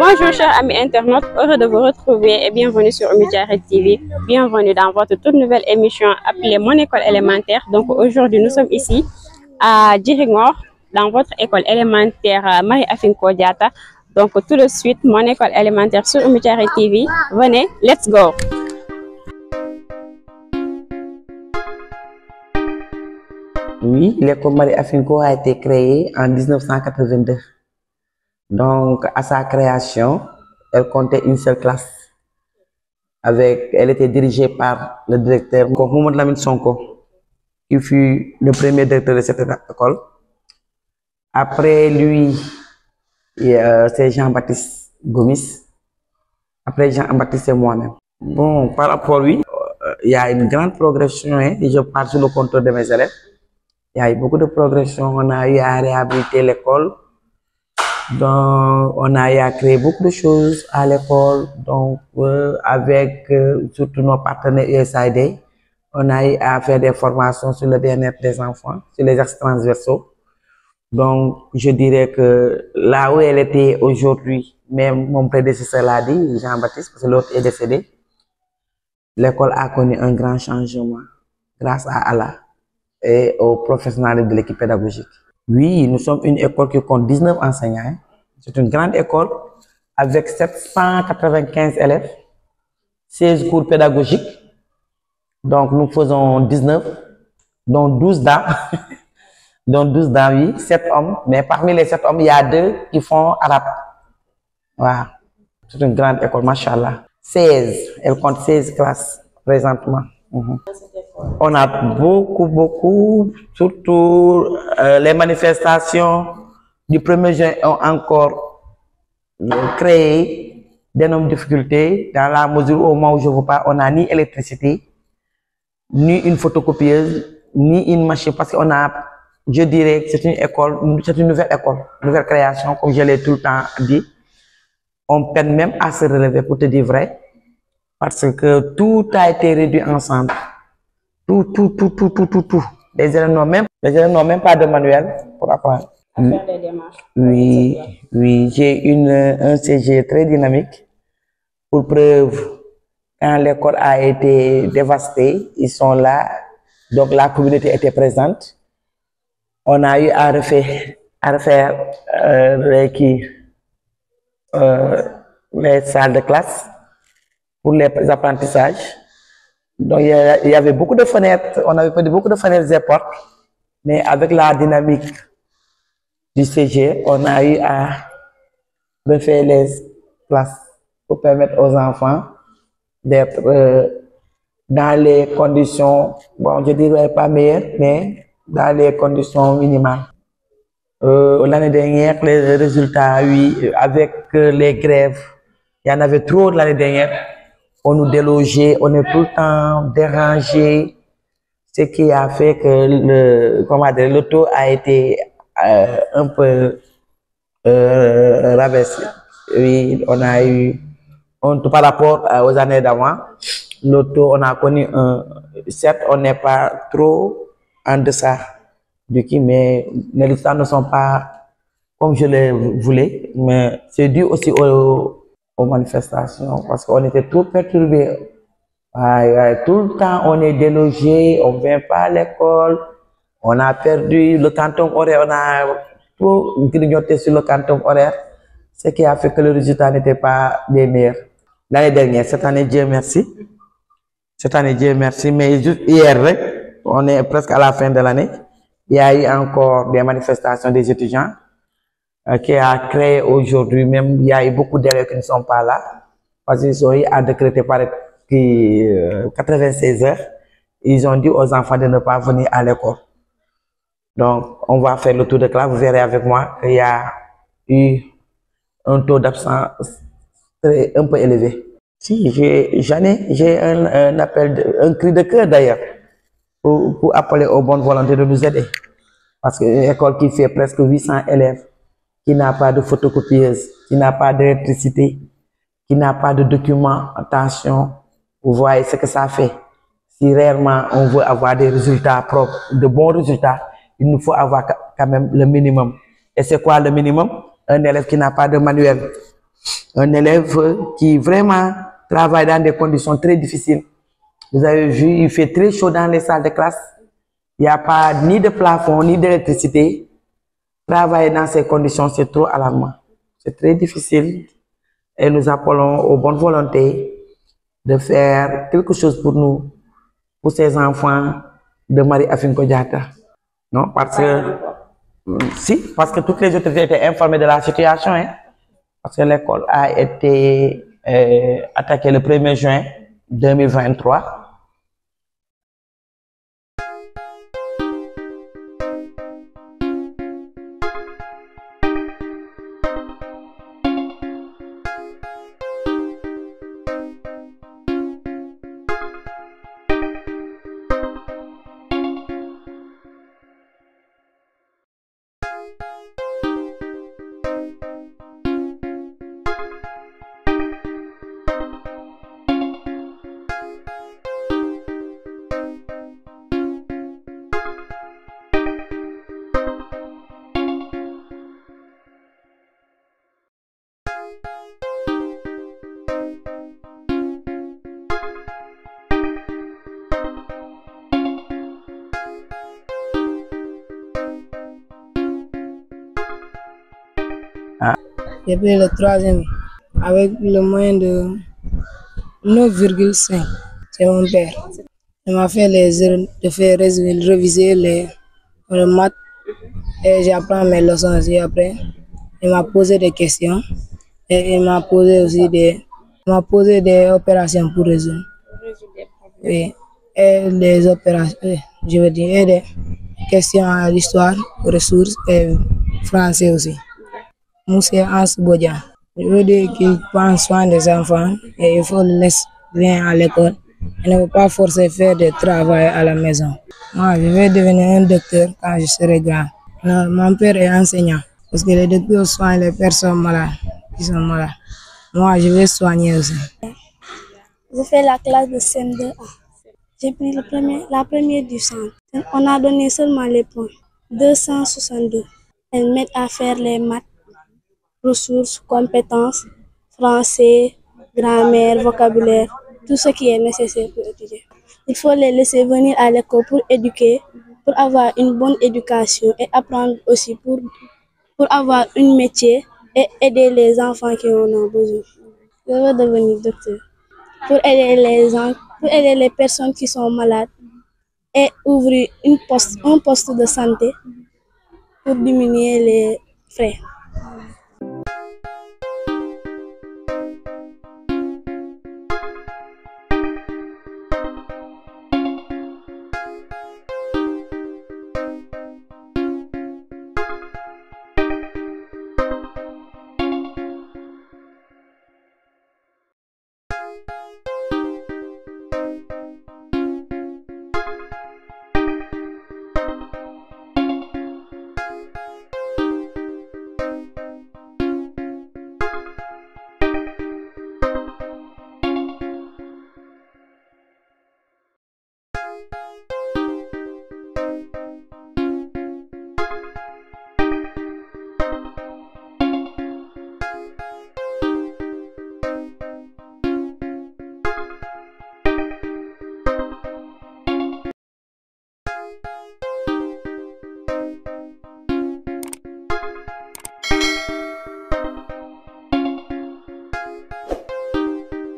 Bonjour chers amis internautes, heureux de vous retrouver et bienvenue sur Oumy Diarra TV. Bienvenue dans votre toute nouvelle émission appelée Mon école élémentaire. Donc aujourd'hui nous sommes ici à Djiringor, dans votre école élémentaire Marie-Afine Kodiata. Donc tout de suite, Mon école élémentaire sur Oumy Diarra TV. Venez, let's go! Oui, l'école Marie-Afine a été créée en 1982. Donc, à sa création, elle comptait une seule classe. Elle était dirigée par le directeur Mohamed Lamine Sonko, qui fut le premier directeur de cette école. Après lui, c'est Jean-Baptiste Gomis. Après Jean-Baptiste, c'est moi-même. Bon, par rapport à lui, il y a une grande progression, et je parle sur le contrôle de mes élèves. Il y a eu beaucoup de progression. On a eu à réhabiliter l'école. Donc, on a eu à créer beaucoup de choses à l'école. Donc, avec surtout nos partenaires USAID, on a eu à faire des formations sur le bien-être des enfants, sur les axes transversaux. Donc, je dirais que là où elle était aujourd'hui, même mon prédécesseur l'a dit, Jean-Baptiste, parce que l'autre est décédé, l'école a connu un grand changement grâce à Allah et aux professionnels de l'équipe pédagogique. Oui, nous sommes une école qui compte 19 enseignants. C'est une grande école avec 795 élèves, 16 cours pédagogiques. Donc, nous faisons 19, dont 12 dames, dont 12 dames, oui, 7 hommes. Mais parmi les 7 hommes, il y a 2 qui font arabe. Voilà. C'est une grande école, machallah. 16, elle compte 16 classes présentement. On a beaucoup, surtout les manifestations du 1er juin ont encore créé d'énormes difficultés dans la mesure où au moment où je vous parle, on n'a ni électricité, ni une photocopieuse, ni une machine, parce qu'on a, je dirais que c'est une école, c'est une nouvelle école, nouvelle création, comme je l'ai tout le temps dit. On peine même à se relever, pour te dire vrai, parce que tout a été réduit ensemble. Tout. Les élèves n'ont même pas de manuel pour apprendre. Faire des démarches. Oui, j'ai un CG très dynamique. Pour preuve, quand l'école a été dévastée, ils sont là, donc la communauté était présente. On a eu à refaire les salles de classe pour les apprentissages. Donc, il y avait beaucoup de fenêtres, on avait perdu beaucoup de fenêtres et portes, mais avec la dynamique du CG, on a eu à refaire les classes pour permettre aux enfants d'être dans les conditions, bon, je dirais pas meilleures, mais dans les conditions minimales. L'année dernière, les résultats, oui, avec les grèves, il y en avait trop l'année dernière. On nous délogeait, on est tout le temps dérangé, ce qui a fait que le taux a été un peu rabaissé. Oui, on a eu, par rapport aux années d'avant, le taux, on a connu certes, on n'est pas trop en deçà du qui, mais les résultats ne sont pas comme je les voulais, mais c'est dû aussi aux manifestations, parce qu'on était trop perturbés. Tout le temps, on est délogé, on ne vient pas à l'école, on a perdu le quantum horaire, on a trop grignoté sur le quantum horaire, ce qui a fait que le résultat n'était pas des meilleurs. L'année dernière, cette année, Dieu merci. Cette année, Dieu merci, mais juste hier, on est presque à la fin de l'année, il y a eu encore des manifestations des étudiants, qui a créé aujourd'hui, même il y a eu beaucoup d'élèves qui ne sont pas là, parce qu'ils ont eu à décréter par 96 heures, ils ont dit aux enfants de ne pas venir à l'école. Donc, on va faire le tour de classe, vous verrez avec moi qu'il y a eu un taux d'absence un peu élevé. Si, j'ai un appel, un cri de cœur d'ailleurs, pour appeler aux bonnes volontés de nous aider. Parce qu'une école qui fait presque 800 élèves, qui n'a pas de photocopieuse, qui n'a pas d'électricité, qui n'a pas de documentation, vous voyez ce que ça fait. Si réellement on veut avoir des résultats propres, de bons résultats, il nous faut avoir quand même le minimum. Et c'est quoi le minimum? Un élève qui n'a pas de manuel, un élève qui vraiment travaille dans des conditions très difficiles. Vous avez vu, il fait très chaud dans les salles de classe. Il n'y a pas ni de plafond, ni d'électricité. Travailler dans ces conditions, c'est trop alarmant. C'est très difficile. Et nous appelons aux bonnes volontés de faire quelque chose pour nous, pour ces enfants de Marie Afinko Diatta. Non, parce que toutes les autorités étaient informées de la situation, hein, parce que l'école a été attaquée le 1er juin 2023. J'ai pris le troisième avec le moyen de 9,5. C'est mon père. Il m'a fait réviser le maths et j'apprends mes leçons aussi après. Il m'a posé des questions et il m'a posé aussi des opérations pour résoudre. Oui. Et des opérations, je veux dire, et des questions à l'histoire, ressources et français aussi. Monsieur Hans Bodja. Je veux dire qu'il prend soin des enfants et il faut les laisser bien à l'école. Il ne faut pas forcer faire du travail à la maison. Moi, je vais devenir un docteur quand je serai grand. Non, mon père est enseignant parce que les docteurs soignent les personnes malades qui sont malades. Moi, je vais soigner aussi. J'ai fait la classe de CM2A. J'ai pris la première du centre. On a donné seulement les points. 262. Elles m'aident à faire les maths, ressources, compétences, français, grammaire, vocabulaire, tout ce qui est nécessaire pour étudier. Il faut les laisser venir à l'école pour éduquer, pour avoir une bonne éducation et apprendre aussi pour avoir un métier et aider les enfants qui en ont besoin. Je veux devenir docteur pour aider les personnes qui sont malades et ouvrir un poste de santé pour diminuer les frais.